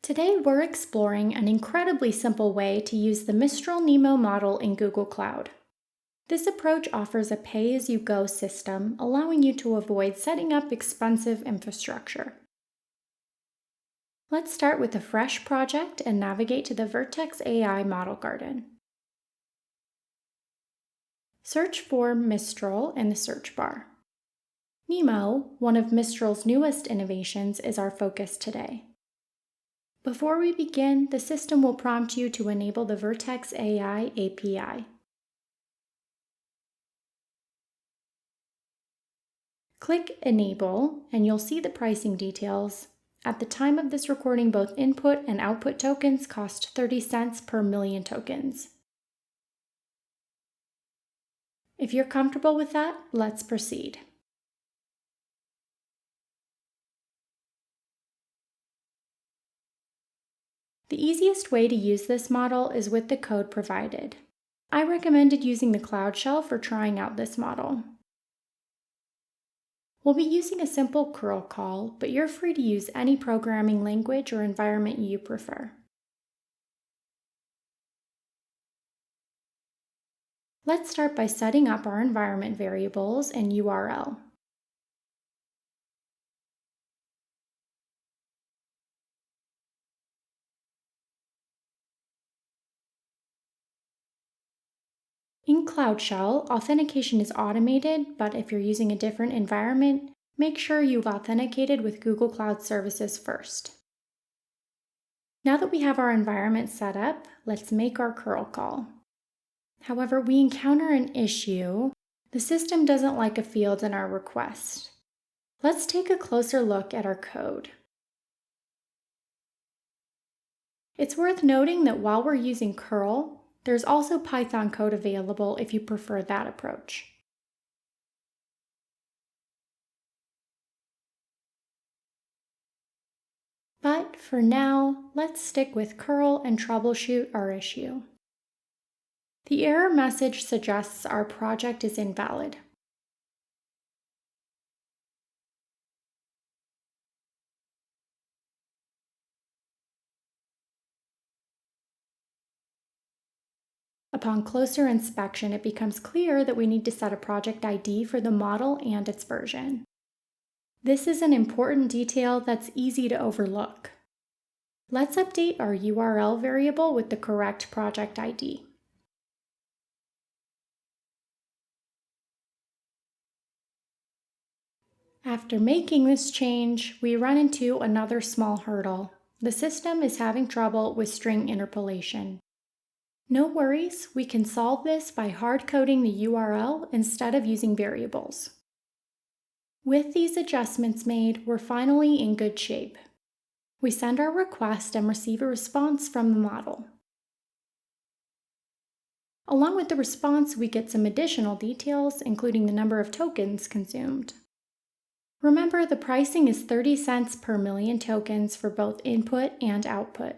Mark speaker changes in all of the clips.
Speaker 1: Today we're exploring an incredibly simple way to use the Mistral NeMo model in Google Cloud. This approach offers a pay-as-you-go system, allowing you to avoid setting up expensive infrastructure. Let's start with a fresh project and navigate to the Vertex AI Model Garden. Search for Mistral in the search bar. NeMo, one of Mistral's newest innovations, is our focus today. Before we begin, the system will prompt you to enable the Vertex AI API. Click Enable, and you'll see the pricing details. At the time of this recording, both input and output tokens cost 30 cents per million tokens. If you're comfortable with that, let's proceed. The easiest way to use this model is with the code provided. I recommended using the Cloud Shell for trying out this model. We'll be using a simple curl call, but you're free to use any programming language or environment you prefer. Let's start by setting up our environment variables and URL. In Cloud Shell, authentication is automated, but if you're using a different environment, make sure you've authenticated with Google Cloud Services first. Now that we have our environment set up, let's make our curl call. However, we encounter an issue. The system doesn't like a field in our request. Let's take a closer look at our code. It's worth noting that while we're using curl, there's also Python code available if you prefer that approach. But for now, let's stick with curl and troubleshoot our issue. The error message suggests our project is invalid. Upon closer inspection, it becomes clear that we need to set a project ID for the model and its version. This is an important detail that's easy to overlook. Let's update our URL variable with the correct project ID. After making this change, we run into another small hurdle. The system is having trouble with string interpolation. No worries, we can solve this by hard-coding the URL instead of using variables. With these adjustments made, we're finally in good shape. We send our request and receive a response from the model. Along with the response, we get some additional details, including the number of tokens consumed. Remember, the pricing is 30 cents per million tokens for both input and output.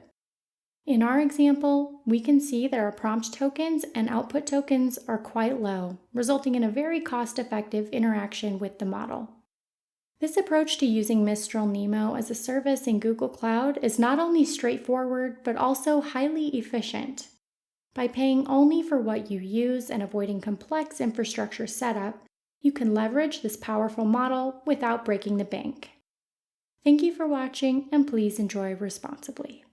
Speaker 1: In our example, we can see that our prompt tokens and output tokens are quite low, resulting in a very cost-effective interaction with the model. This approach to using Mistral NeMo as a service in Google Cloud is not only straightforward, but also highly efficient. By paying only for what you use and avoiding complex infrastructure setup, you can leverage this powerful model without breaking the bank. Thank you for watching, and please enjoy responsibly.